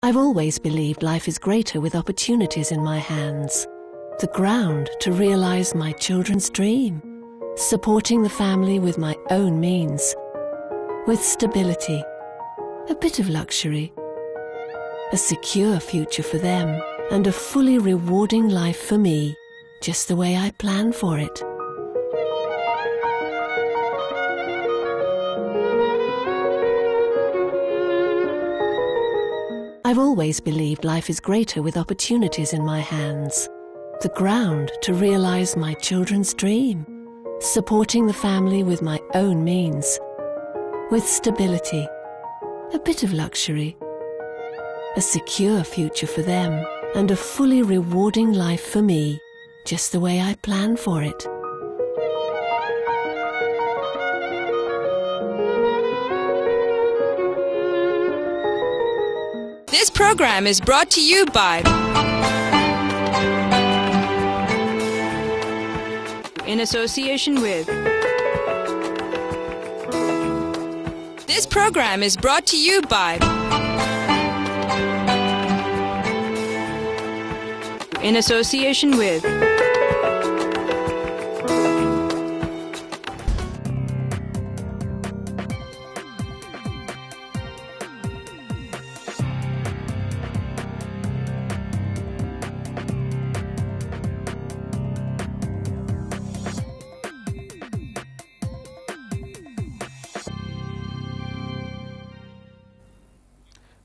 I've always believed life is greater with opportunities in my hands. The ground to realize my children's dream. Supporting the family with my own means. With stability. A bit of luxury. A secure future for them. And a fully rewarding life for me. Just the way I planned for it. I've always believed life is greater with opportunities in my hands. The ground to realize my children's dream. Supporting the family with my own means. With stability. A bit of luxury. A secure future for them. And a fully rewarding life for me. Just the way I planned for it. This program is brought to you by in association with. This program is brought to you by in association with.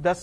10,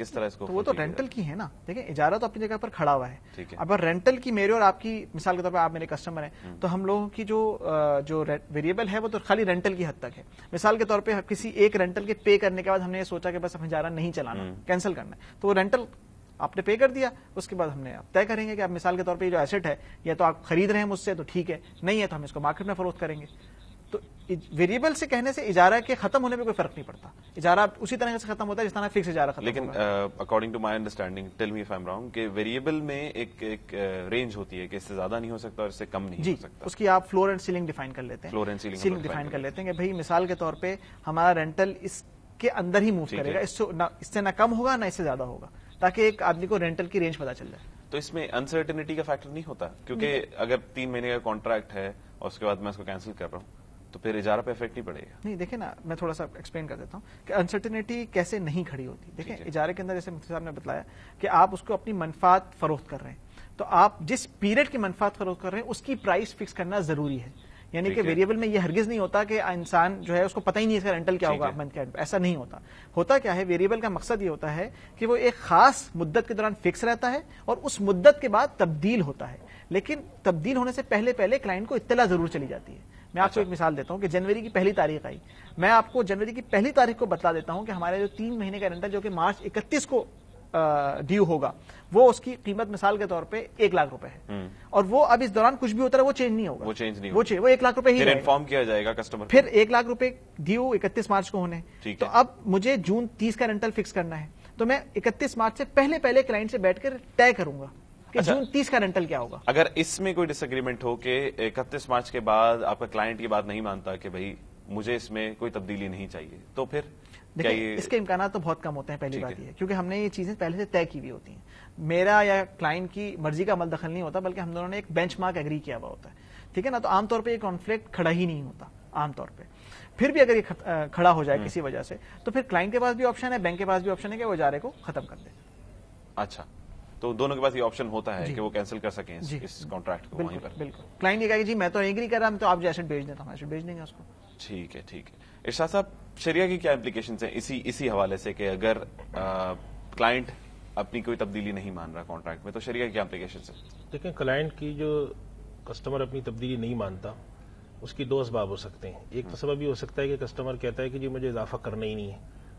کس طرح اس کو؟ تو وہ تو rental کی ہے نا. دیکھیں اجارہ تو اپنی جگہ پر کھڑا ہوا ہے. ٹھیک ہے. اب رینٹل کی میرے اور آپ کی مثال کے طور پہ آپ میرے کسٹمر ہیں تو ہم لوگوں کی جو ویریبل ہے وہ تو خالی رینٹل کی حد تک ہے. مثال کے طور پہ کسی ایک رینٹل کے پے کرنے کے بعد ہم نے یہ سوچا کہ بس ہم اجارہ نہیں چلانا, کینسل کرنا ہے, تو وہ رینٹل آپ نے پے کر دیا, اس کے بعد ہم نے طے کریں گے کہ آپ مثال کے طور پہ جو ایسٹ ہے یا تو آپ خرید رہے ہیں مجھ سے تو ٹھیک ہے, نہیں ہے تو ہم اس کو مارکیٹ میں فروخت کریں گے. تو ویریبل سے کہنے سے اجارہ کے ختم ہونے میں کوئی فرق نہیں پڑتا. اجارہ اسی طرح سے ختم ہوتا ہے جس طرح فکس اجارہ ختم لیکن ہوگا. According to my understanding, tell me if I am wrong, کہ ویریبل میں ایک رینج ہوتی ہے کہ اس سے زیادہ نہیں ہو سکتا اور اس سے کم نہیں جی ہو سکتا. اس کی آپ فلور اینڈ سیلنگ ڈیفائن کر لیتے ہیں. فلور اینڈ سیلنگ ڈیفائن کر لیتے ہیں کہ بھائی مثال کے طور پہ ہمارا رینٹل اس کے اندر ہی موو کرے گا, اس سے نہ کم ہوگا نہ اس سے زیادہ ہوگا, تاکہ ایک آدمی کو رینٹل کی رینج پتا چل جائے. تو اس میں انسرٹنٹی کا فیکٹر نہیں ہوتا, کیونکہ اگر 3 مہینے کا کانٹریکٹ ہے اور اس کے بعد میں اس کو کینسل کر رہا ہوں تو پھر اجارہ پہ افیکٹ نہیں پڑے گا. نہیں دیکھیں نا, میں تھوڑا سا ایکسپلین کر دیتا ہوں کہ انسرٹنٹی کیسے نہیں کھڑی ہوتی. دیکھیں اجارے کے اندر جیسے مفتی صاحب نے بتایا کہ آپ اس کو اپنی منفعت فروخت کر رہے ہیں, تو آپ جس پیریڈ کی منفعت فروخت کر رہے ہیں اس کی پرائس فکس کرنا ضروری ہے. یعنی کہ ویریبل میں یہ ہرگز نہیں ہوتا کہ انسان جو ہے اس کو پتہ ہی نہیں اس کا رینٹل کیا ہوگا منتھ کے اینڈ, ایسا نہیں ہوتا. ہوتا کیا ہے, ویریبل کا مقصد یہ ہوتا ہے کہ وہ ایک خاص مدت کے دوران فکس رہتا ہے اور اس مدت کے بعد تبدیل ہوتا ہے, لیکن تبدیل ہونے سے پہلے کلائنٹ کو اطلاع ضرور چلی جاتی ہے. میں آپ کو ایک مثال دیتا ہوں کہ جنوری کی پہلی تاریخ آئی, میں آپ کو جنوری کی پہلی تاریخ کو بتلا دیتا ہوں کہ ہمارے جو 3 مہینے کا رینٹل جو کہ مارچ 31 کو ڈیو ہوگا, وہ اس کی قیمت مثال کے طور پہ 1 لاکھ روپے ہے, اور وہ اب اس دوران کچھ بھی ہوتا ہے وہ چینج نہیں ہوگا, وہ 1 لاکھ روپے ہی انفارم کیا جائے گا کسٹمر. پھر 1 لاکھ روپے ڈیو 31 مارچ کو ہونے, تو اب مجھے جون 30 کا رینٹل فکس کرنا ہے, تو میں 31 مارچ سے پہلے کلائنٹ سے بیٹھ کر طے کروں گا کہ جون 30 کا رینٹل کیا ہوگا. اگر اس میں کوئی ڈس ایگریمنٹ ہو کہ 31 مارچ کے بعد آپ کا کلائنٹ یہ بات نہیں مانتا کہ بھائی مجھے اس میں کوئی تبدیلی نہیں چاہیے, تو پھر دیکھیں اس کے امکانات تو بہت کم ہوتے ہیں. پہلی بات یہ ہے کیونکہ ہم نے یہ چیزیں پہلے سے طے کی ہوئی ہوتی ہیں. میرا یا کلائنٹ کی مرضی کا عمل دخل نہیں ہوتا, بلکہ ہم دونوں نے ایک بینچ مارک ایگری کیا ہوا ہوتا ہے. ٹھیک ہے نا, تو عام طور پہ یہ کانفلکٹ کھڑا ہی نہیں ہوتا عام طور پہ. پھر بھی اگر یہ کھڑا ہو جائے کسی وجہ سے, تو پھر کلائنٹ کے پاس بھی آپشن ہے, بینک کے پاس بھی آپشن ہے کہ وہ اجارے کو ختم کر دے. اچھا, تو دونوں کے پاس یہ آپشن ہوتا ہے کہ وہ کینسل کر سکیں اس کانٹریکٹ کو وہیں پر. بالکل, کلائنٹ یہ کہے کہ جی میں تو ایگری کر رہا ہوں, تو آپ جو ایسٹ بھیج دیتا ہوں, ایسٹ بھیج دیں گے اس کو. ٹھیک ہے. ارشاد صاحب, شریعہ کی کیا امپلیکیشنز ہیں اسی حوالے سے کہ اگر کلائنٹ اپنی کوئی تبدیلی نہیں مان رہا کانٹریکٹ میں, تو شریعہ کی کیا امپلیکیشنز ہیں؟ دیکھیں, کلائنٹ کی جو کسٹمر اپنی تبدیلی نہیں مانتا اس کی 2 اسباب ہو سکتے ہیں. ایک تو سبب یہ ہو سکتا ہے کہ کسٹمر کہتا ہے کہ جی مجھے اضافہ کرنا ہی نہیں ہے.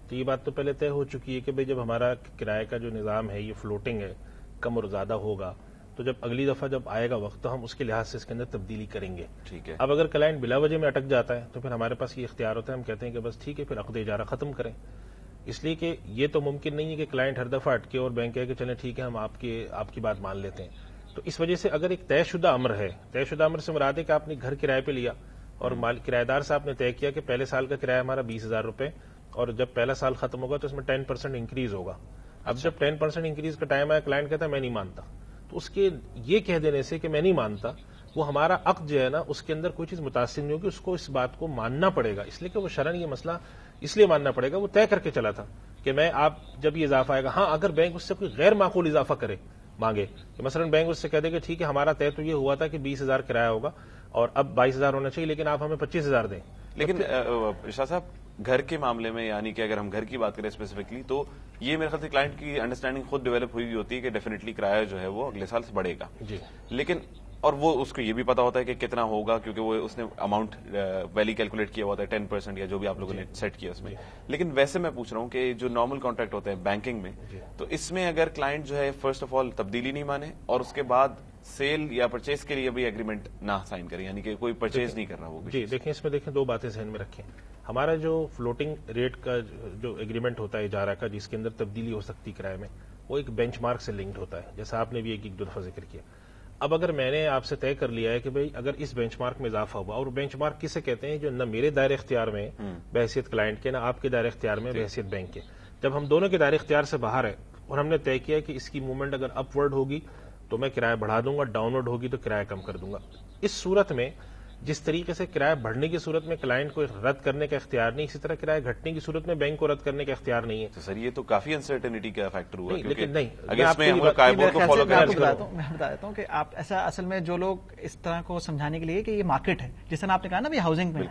تو یہ بات تو پہلے طے ہو چکی ہے کہ بھئی جب ہمارا کرایہ کا جو نظام ہے یہ فلوٹنگ ہے, کم اور زیادہ ہوگا, تو جب اگلی دفعہ جب آئے گا وقت تو ہم اس کے لحاظ سے اس کے اندر تبدیلی کریں گے. ٹھیک ہے. اب اگر کلائنٹ بلا وجہ میں اٹک جاتا ہے تو پھر ہمارے پاس یہ اختیار ہوتا ہے, ہم کہتے ہیں کہ بس ٹھیک ہے, پھر عقد اجارہ ختم کریں. اس لیے کہ یہ تو ممکن نہیں ہے کہ کلائنٹ ہر دفعہ اٹکے اور بینک کہے کہ چلیں ٹھیک ہے ہم آپ کی بات مان لیتے ہیں. تو اس وجہ سے اگر ایک طے شدہ امر ہے, طے شدہ امر سے مراد ہے کہ آپ نے گھر کرائے پہ لیا اور کرایہ دار سے آپ نے طے کیا کہ پہلے سال کا کرایہ ہمارا 20,000 روپے, اور جب پہلا سال ختم ہوگا تو اس میں 10% انکریز ہوگا. اب جب 10% انکریز کا ٹائم آیا, کلائنٹ کہتا ہے میں نہیں مانتا, تو اس کے یہ کہہ دینے سے کہ میں نہیں مانتا, وہ ہمارا عقد جو ہے نا اس کے اندر کوئی چیز متاثر نہیں ہوگی, اس کو اس بات کو ماننا پڑے گا. اس لیے کہ وہ شرعن یہ مسئلہ اس لیے ماننا پڑے گا, وہ طے کر کے چلا تھا کہ میں آپ جب یہ اضافہ آئے گا, ہاں اگر بینک اس سے کوئی غیر معقول اضافہ مانگے کہ مثلا بینک اس سے کہہ دے کہ ٹھیک ہے ہمارا طے تو یہ ہوا تھا کہ 20,000 کرایہ ہوگا اور اب 22,000 ہونا چاہیے, لیکن آپ ہمیں 25,000 دیں. لیکن ارشاد صاحب, گھر کے معاملے میں یعنی کہ اگر ہم گھر کی بات کریں اسپیسیفکلی, تو یہ میرے خیال سے کلائنٹ کی انڈرسٹینڈنگ خود ڈیولپ ہوئی ہوتی ہے کہ ڈیفینیٹلی کرایہ جو ہے وہ اگلے سال سے بڑھے گا. جی. لیکن اور وہ اس کو یہ بھی پتا ہوتا ہے کہ کتنا ہوگا, کیونکہ وہ اس نے اماؤنٹ ویلی کیلکولیٹ کیا ہوتا ہے 10% یا جو بھی آپ لوگوں نے سیٹ کیا اس میں. لیکن ویسے میں پوچھ رہا ہوں کہ جو نارمل کانٹریکٹ ہوتے ہیں بینکنگ میں, تو اس میں اگر کلائنٹ جو ہے فرسٹ آف آل تبدیلی نہیں مانے اور اس کے بعد سیل یا پرچیز کے لیے بھی ایگریمنٹ نہ سائن کرے, یعنی کہ کوئی پرچیز نہیں کر رہا وہ. جی دیکھیں, اس میں دیکھیں 2 باتیں ذہن میں رکھیں. ہمارا جو فلوٹنگ ریٹ کا جو ایگریمنٹ ہوتا ہے اجارہ کا, جس کے اندر تبدیلی ہو سکتی کرائے میں, وہ ایک بینچ مارک سے لنکڈ ہوتا ہے, جیسا آپ نے بھی ایک 2 دفعہ ذکر کیا. اب اگر میں نے آپ سے طے کر لیا ہے کہ بھئی اگر اس بینچ مارک میں اضافہ ہوا, اور بینچ مارک کسے کہتے ہیں جو نہ میرے دائرہ اختیار میں بحیثیت کلائنٹ کے, نہ آپ کے دائرہ اختیار میں بحیثیت بینک کے, جب ہم دونوں کے دائرہ اختیار سے باہر ہے اور ہم نے طے کیا کہ اس کی موومنٹ اگر اپ ورڈ ہوگی تو میں کرایہ بڑھا دوں گا, ڈاؤن ورڈ ہوگی تو کرایہ کم کر دوں گا. اس صورت میں جس طریقے سے کرایہ بڑھنے کی صورت میں کلائنٹ کو رد کرنے کا اختیار نہیں، اسی طرح کرایہ گھٹنے کی صورت میں بینک کو رد کرنے کا اختیار نہیں ہے. تو سر یہ تو کافی انسرٹنٹی کا فیکٹر ہوا، لیکن نہیں، اگر اس میں ہم لوگ قائمور کو فالو میں کریں. بتا دیتا ہوں کہ آپ ایسا اصل میں جو لوگ اس طرح کو سمجھانے کے لیے کہ یہ مارکیٹ ہے، جس طرح آپ نے کہا نا بھی ہاؤسنگ میں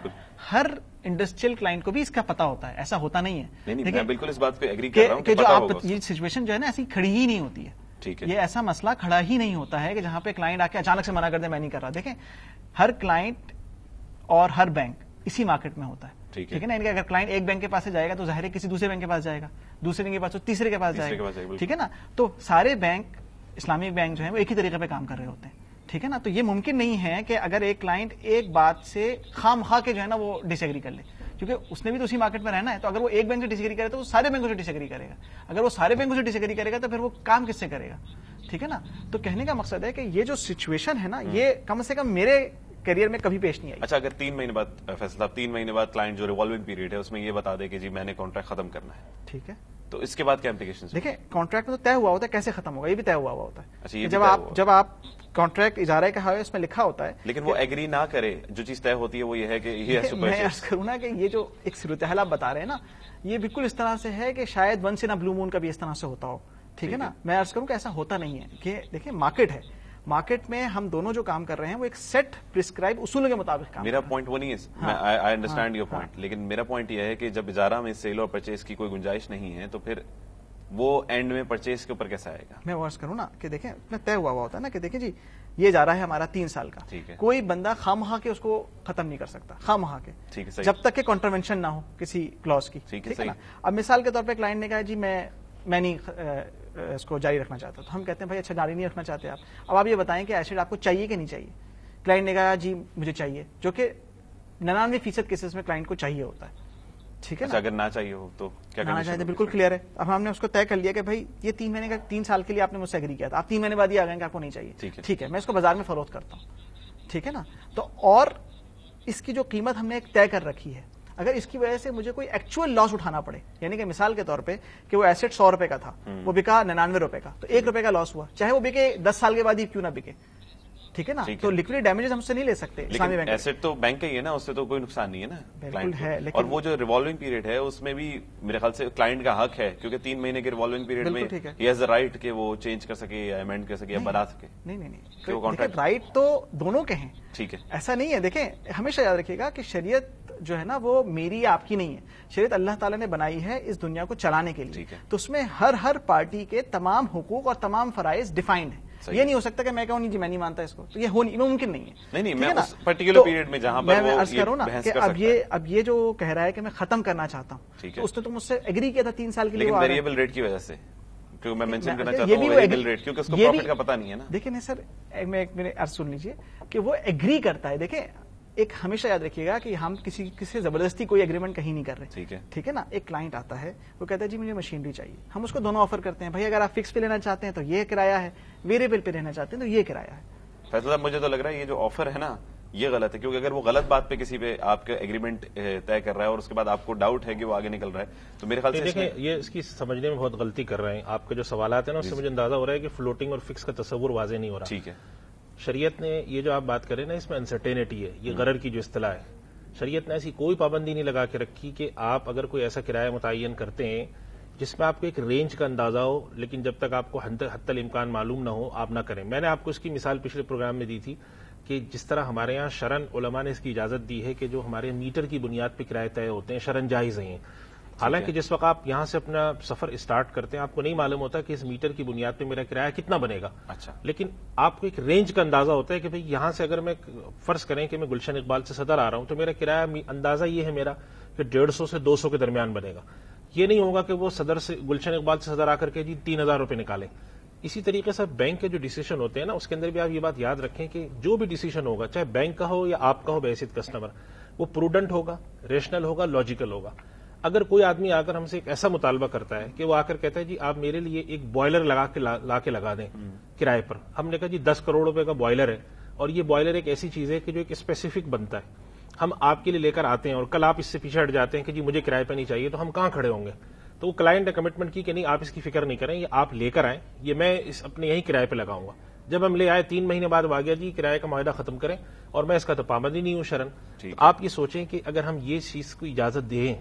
ہر انڈسٹریل کلائنٹ کو بھی اس کا پتا ہوتا ہے، ایسا ہوتا نہیں ہے. نہیں میں بالکل اس بات پہ ایگری کر رہا ہوں کہ جو آپ یہ سچویشن جو ہے نا ایسی کھڑی ہی نہیں ہوتی ہے. ٹھیک ہے، یہ ایسا مسئلہ کھڑا ہی نہیں ہوتا ہے کہ جہاں پہ کلائنٹ آ کے اچانک سے منع کر دے میں نہیں کر رہا. دیکھیں ہر کلائنٹ اور ہر بینک اسی مارکیٹ میں ہوتا ہے. ٹھیک ہے نا، یعنی کہ اگر کلائنٹ ایک بینک کے پاس سے جائے گا تو ظاہر ہے کسی دوسرے بینک کے پاس جائے گا، دوسرے بینک کے پاس تو تیسرے کے پاس جائے گا. ٹھیک ہے نا، تو سارے بینک اسلامک بینک جو ہیں وہ ایک ہی طریقے پہ کام کر رہے ہوتے ہیں. ٹھیک ہے نا، تو یہ ممکن نہیں ہے کہ اگر ایک کلائنٹ ایک بات سے خام خواہ کے جو ہے نا وہ ڈس ایگری کر لے، کیونکہ اس نے بھی تو اسی مارکیٹ میں رہنا ہے. تو اگر وہ ایک بینک سے ڈس ایگری کرے تو وہ سارے بینکوں سے ڈس ایگری کرے گا. اگر وہ سارے بینکوں سے ڈس ایگری کرے گا تو پھر وہ کام کس سے کرے گا؟ ٹھیک ہے نا. تو کہنے کا مقصد ہے کہ یہ جو سچویشن ہے نا یہ کم سے کم میرے کیریئر میں کبھی پیش نہیں آئی. اچھا اگر 3 مہینے بعد فیصلہ صاحب 3 مہینے بعد کلائنٹ جو ریوالونگ پیریڈ ہے اس میں یہ بتا دے کہ جی میں نے کانٹریکٹ ختم کرنا ہے، ٹھیک ہے، تو اس کے بعد کیا امپلیکیشن؟ دیکھیں کانٹریکٹ میں تو طے ہوا ہوتا ہے، کیسے ختم ہوگا یہ بھی طے ہوا ہوتا اچھا، ہے. یہ بھی جب آپ کانٹریکٹ اجارہ کا ہے اس میں لکھا ہوتا ہے، لیکن وہ ایگری نہ کرے، جو چیز طے ہوتی ہے وہ یہ ہے کہ یہ میں عرض کروں نا کہ یہ جو ایک صورتحال آپ بتا رہے ہیں نا یہ بالکل اس طرح سے ہے کہ شاید ونس ان اے بلو مون کا بھی اس طرح سے ہوتا ہو. ٹھیک ہے نا، میں عرض کروں کہ ایسا ہوتا نہیں ہے. کہ دیکھیں مارکیٹ ہے، مارکیٹ میں ہم دونوں جو کام کر رہے ہیں وہ ایک سیٹ پرسکرائب اصولوں کے مطابق کام. میرا پوائنٹ وہ نہیں ہے، آئی انڈرسٹینڈ یور پوائنٹ، لیکن میرا پوائنٹ یہ ہے کہ جب اجارہ میں سیل اور پرچیز کی کوئی گنجائش نہیں ہے تو پھر وہ اینڈ میں پرچیز کے اوپر کیسا آئے گا؟ میں عرض کروں نا کہ دیکھیں میں طے ہوا ہوتا ہے نا کہ دیکھیں جی یہ جا رہا ہے ہمارا 3 سال کا، کوئی بندہ خواہ کے اس کو ختم نہیں کر سکتا، خواہ کے، جب تک کہ کانٹروینشن نہ ہو کسی کلوز کی. ٹھیک ہے نا. اب مثال کے طور پہ کلائنٹ نے کہا جی میں نہیں اس کو جاری رکھنا چاہتا، تو ہم کہتے ہیں بھائی اچھا جاری نہیں رکھنا چاہتے آپ، اب آپ یہ بتائیں کہ ایسیڈ آپ کو چاہیے کہ نہیں چاہیے. کلائنٹ نے کہا جی مجھے چاہیے، جو کہ 99% کیسز میں کلائنٹ کو چاہیے ہوتا ہے. ٹھیک ہے نا. اگر نہ چاہیے ہو تو کیا کرنا چاہیے؟ بالکل کلیئر ہے. اب ہم نے اس کو طے کر لیا کہ بھائی یہ 3 مہینے کا 3 سال کے لیے آپ نے مجھ سے ایگری کیا تھا، آپ 3 مہینے بعد یہ آ گئے کہ آپ کو نہیں چاہیے. ٹھیک ہے، میں اس کو بازار میں فروخت کرتا ہوں. ٹھیک ہے نا. تو اور اس کی جو قیمت ہم نے ایک طے کر رکھی ہے، اگر اس کی وجہ سے مجھے کوئی ایکچوئل لاس اٹھانا پڑے، یعنی کہ مثال کے طور پہ کہ وہ ایسٹ 100 روپے کا تھا وہ بکا 99 روپے کا، تو 1 روپے کا لاس ہوا، چاہے وہ بکے 10 سال کے بعد ہی کیوں نہ بکے. ٹھیک ہے نا. تو لکوڈیٹی ڈیمیجز ہم سے نہیں لے سکتے. لیکن ایسٹ تو بینک کا ہی ہے نا، اس سے تو کوئی نقصان نہیں ہے نا. بالکل ہے. اور وہ جو ریوالونگ پیریڈ ہے اس میں بھی میرے خیال سے کلائنٹ کا حق ہے، کیونکہ 3 مہینے کے ریوالونگ پیریڈ میں ہی ہیز اے رائٹ کہ وہ چینج کر سکے یا امینڈ کر سکے یا بنا سکے. نہیں، رائٹ تو دونوں کے ہیں. ٹھیک ہے، ایسا نہیں ہے. دیکھیں ہمیشہ یاد رکھیے گا کہ شریعت جو ہے نا وہ میری آپ کی نہیں ہے. شریعت اللہ تعالیٰ نے بنائی ہے اس دنیا کو چلانے کے لیے، تو اس میں ہر پارٹی کے تمام حقوق اور تمام فرائض ڈیفائنڈ ہیں. یہ نہیں ہو سکتا کہ میں کہوں نہیں جی میں نہیں مانتا اس کو، تو یہ ممکن نہیں ہے. نہیں میں اس پرٹیکولر پیریڈ میں جہاں پر میں عرض کروں نا کہ اب یہ جو کہہ رہا ہے کہ میں ختم کرنا چاہتا ہوں، تو اس نے تو مجھ سے ایگری کیا تھا 3 سال کے لیے، لیکن ویریبل ریٹ کی وجہ سے کیونکہ میں مینشن کرنا چاہتا ہوں ویریبل ریٹ، کیونکہ اس کو پروفٹ کا پتہ نہیں ہے نا. دیکھیں سر میرے عرض سن لیجیے کہ وہ ایگری کرتا ہے. دیکھیں ایک ہمیشہ یاد رکھیے گا کہ ہم کسی سے زبردستی کوئی ایگریمنٹ کہیں نہیں کر رہے. ٹھیک ہے نا. ایک کلائنٹ آتا ہے وہ کہتا ہے جی مجھے مشینری چاہیے، ہم اس کو دونوں آفر کرتے ہیں. بھائی اگر آپ فکس پہ لینا چاہتے ہیں تو یہ کرایہ ہے، ویریبل پہ لینا چاہتے ہیں تو یہ کرایہ ہے. فیصل صاحب مجھے تو لگ رہا ہے یہ جو آفر ہے نا یہ غلط ہے، کیونکہ اگر وہ غلط بات پہ کسی پہ آپ کا ایگریمنٹ طے کر رہا ہے اور اس کے بعد آپ کو ڈاؤٹ ہے کہ وہ آگے نکل رہا ہے، تو میرے خیال سے دیکھیں یہ اس کی سمجھنے میں بہت غلطی کر رہے ہیں. آپ کے جو سوالات ہیں نا اس سے مجھے اندازہ ہو رہا ہے کہ فلوٹنگ اور فکس کا تصور واضح نہیں ہو رہا. ٹھیک ہے. شریعت نے یہ جو آپ بات کریں نا اس میں انسرٹینٹی ہے، یہ غرر کی جو اصطلاح ہے، شریعت نے ایسی کوئی پابندی نہیں لگا کے رکھی کہ آپ اگر کوئی ایسا کرایہ متعین کرتے ہیں جس میں آپ کو ایک رینج کا اندازہ ہو، لیکن جب تک آپ کو حتی الامکان معلوم نہ ہو آپ نہ کریں. میں نے آپ کو اس کی مثال پچھلے پروگرام میں دی تھی کہ جس طرح ہمارے یہاں شرعن علماء نے اس کی اجازت دی ہے کہ جو ہمارے میٹر کی بنیاد پہ کرایے طے ہوتے ہیں شرعن جائز ہیں. حالانکہ جس وقت آپ یہاں سے اپنا سفر اسٹارٹ کرتے ہیں آپ کو نہیں معلوم ہوتا کہ اس میٹر کی بنیاد پہ میرا کرایہ کتنا بنے گا. اچھا. لیکن آپ کو ایک رینج کا اندازہ ہوتا ہے کہ بھئی یہاں سے اگر میں فرض کریں کہ میں گلشن اقبال سے صدر آ رہا ہوں تو میرا کرایہ اندازہ یہ ہے میرا کہ 150 سے 200 کے درمیان بنے گا. یہ نہیں ہوگا کہ وہ صدر سے گلشن اقبال سے صدر آ کر کے جی 3000 روپے نکالیں. اسی طریقے سے بینک کے جو ڈیسیشن ہوتے ہیں نا اس کے اندر بھی آپ یہ بات یاد رکھیں کہ جو بھی ڈیسیشن ہوگا چاہے بینک کا ہو یا آپ کا ہو بحیثیت کسٹمر، وہ پروڈنٹ ہوگا، ریشنل ہوگا، لاجیکل ہوگا. اگر کوئی آدمی آ کر ہم سے ایک ایسا مطالبہ کرتا ہے کہ وہ آ کر کہتا ہے جی آپ میرے لیے ایک بوائلر لا کے لگا دیں کرائے پر، ہم نے کہا جی 10 کروڑ روپے کا بوائلر ہے اور یہ بوائلر ایک ایسی چیز ہے کہ جو ایک اسپیسیفک بنتا ہے، ہم آپ کے لیے لے کر آتے ہیں اور کل آپ اس سے پیچھے ہٹ جاتے ہیں کہ جی مجھے کرائے پہ نہیں چاہیے، تو ہم کہاں کھڑے ہوں گے؟ تو وہ کلائنٹ نے کمٹمنٹ کی کہ نہیں آپ اس کی فکر نہیں کریں، یہ آپ لے کر آئیں، یہ میں اپنے یہیں کرائے پہ لگاؤں گا. جب ہم لے آئے 3 مہینے بعد وہ آ گیا جی کرایہ کا معاہدہ ختم کریں، اور میں اس کا تو پابند ہی نہیں ہوں شرن. آپ یہ سوچیں کہ اگر ہم یہ چیز کو اجازت دیں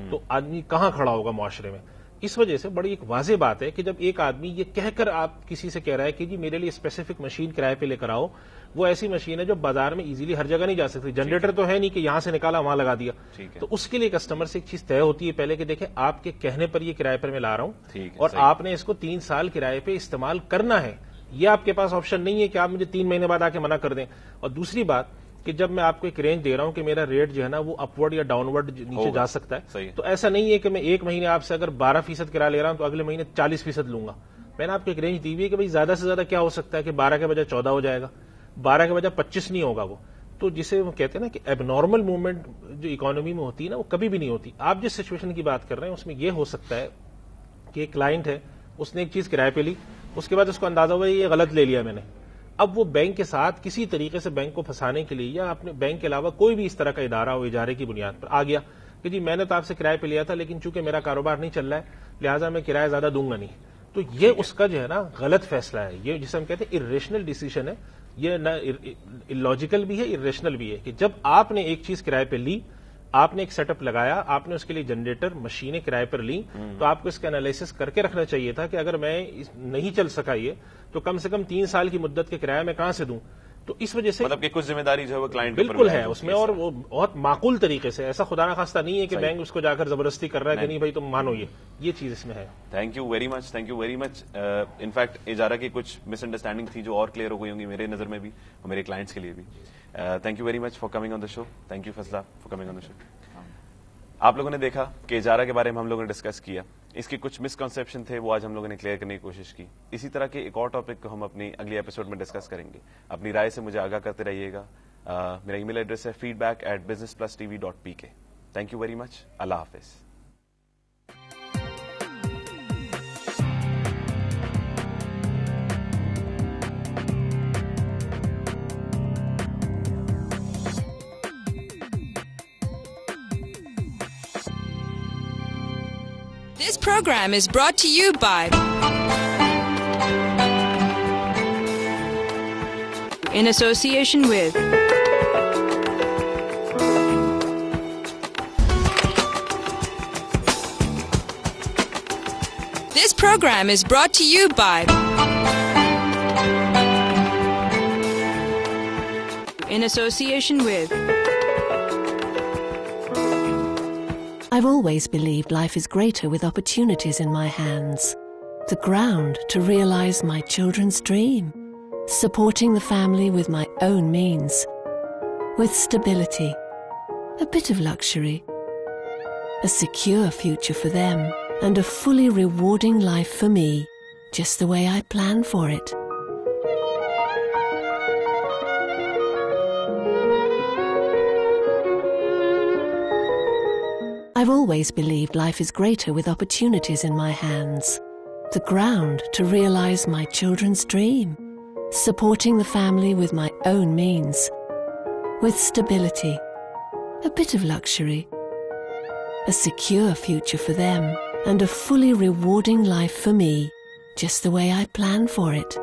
تو آدمی کہاں کھڑا ہوگا معاشرے میں. اس وجہ سے بڑی ایک واضح بات ہے کہ جب ایک آدمی یہ کہہ کر آپ کسی سے کہہ رہا ہے کہ جی میرے لیے اسپیسیفک مشین کرائے پہ لے کر آؤ، وہ ایسی مشین ہے جو بازار میں ایزیلی ہر جگہ نہیں جا سکتی. جنریٹر تو ہے نہیں کہ یہاں سے نکالا وہاں لگا دیا. تو اس کے لیے کسٹمر سے ایک چیز طے ہوتی ہے پہلے کہ دیکھیں آپ کے کہنے پر یہ کرائے پر میں لا رہا ہوں اور آپ نے اس کو 3 سال کرائے پہ استعمال کرنا ہے. یہ آپ کے پاس آپشن نہیں ہے کہ آپ مجھے 3 مہینے بعد آ کے منع کر دیں. اور دوسری بات کہ جب میں آپ کو ایک رینج دے رہا ہوں کہ میرا ریٹ جو ہے نا وہ اپورڈ یا ڈاؤن ورڈ نیچے جا سکتا ہے، تو ایسا نہیں ہے کہ میں 1 مہینے آپ سے اگر 12% کرایہ لے رہا ہوں تو اگلے مہینے 40% لوں گا. میں نے آپ کو ایک رینج دی ہوئی ہے کہ بھائی زیادہ سے زیادہ کیا ہو سکتا ہے کہ 12 کے بجائے 14 ہو جائے گا، 12 کے بجائے 25 نہیں ہوگا وہ. تو جسے وہ کہتے ہیں نا کہ اب نارمل موومنٹ جو اکانومی میں ہوتی ہے نا وہ کبھی بھی نہیں ہوتی. آپ جس سچویشن کی بات کر رہے ہیں اس میں یہ ہو سکتا ہے کہ ایک کلائنٹ ہے، اس نے ایک چیز کرائے پہ لی، اس کے بعد اس کو اندازہ ہوا یہ غلط لے لیا میں نے. اب وہ بینک کے ساتھ کسی طریقے سے بینک کو پھنسانے کے لیے یا اپنے بینک کے علاوہ کوئی بھی اس طرح کا ادارہ ہو اجارے کی بنیاد پر آ گیا کہ جی میں نے تو آپ سے کرائے پہ لیا تھا لیکن چونکہ میرا کاروبار نہیں چل رہا ہے لہٰذا میں کرایہ زیادہ دوں گا نہیں. تو یہ اس کا جو ہے نا غلط فیصلہ ہے. یہ جسے ہم کہتے ہیں ارریشنل ڈیسیژن ہے. یہ نہ لاجیکل بھی ہے ارریشنل بھی ہے کہ جب آپ نے ایک چیز کرائے پہ لی، آپ نے ایک سیٹ اپ لگایا، آپ نے اس کے لیے جنریٹر مشینیں کرائے پر لیں، تو آپ کو اس کا انالیسس کر کے رکھنا چاہیے تھا کہ اگر میں نہیں چل سکا یہ تو کم سے کم 3 سال کی مدت کے کرایہ میں کہاں سے دوں. تو اس وجہ سے مطلب کہ کچھ ذمہ داری جو ہے وہ کلائنٹ بالکل ہے اس میں، اور وہ بہت معقول طریقے سے. ایسا خدا نخواستہ نہیں ہے کہ بینک اس کو جا کر زبردستی کر رہا ہے کہ نہیں بھائی تم مانو. یہ چیز اس میں ہے. Thank you very much, thank you very much. In fact اجارہ کی کچھ مس انڈرسٹینڈنگ تھی جو اور کلیئر ہو گئی ہوں گی میرے نظر میں بھی اور میرے کلائنٹس کے لیے بھی. Thank you very much for coming on the show. Thank you فضلہ فار کمنگ آن دا شو. آپ لوگوں نے دیکھا کہ اجارہ کے بارے میں ہم لوگوں نے ڈسکس کیا، اس کی کچھ مسکنسیپشن تھے وہ آج ہم لوگوں نے کلیئر کرنے کی کوشش کی. اسی طرح کے ایک اور ٹاپک کو ہم اپنی اگلی ایپیسوڈ میں ڈسکس کریں گے. اپنی رائے سے مجھے آگاہ کرتے رہیے گا. میرا ای میل ایڈریس ہے feedback@businessplusTV.pk. Thank you very much. اللہ حافظ. This program is brought to you by in association with This program is brought to you by in association with I've always believed life is greater with opportunities in my hands. The ground to realize my children's dream. Supporting the family with my own means. With stability. A bit of luxury. A secure future for them. And a fully rewarding life for me. Just the way I planned for it. I've always believed life is greater with opportunities in my hands. The ground to realize my children's dream. Supporting the family with my own means. With stability. A bit of luxury. A secure future for them. And a fully rewarding life for me. Just the way I planned for it.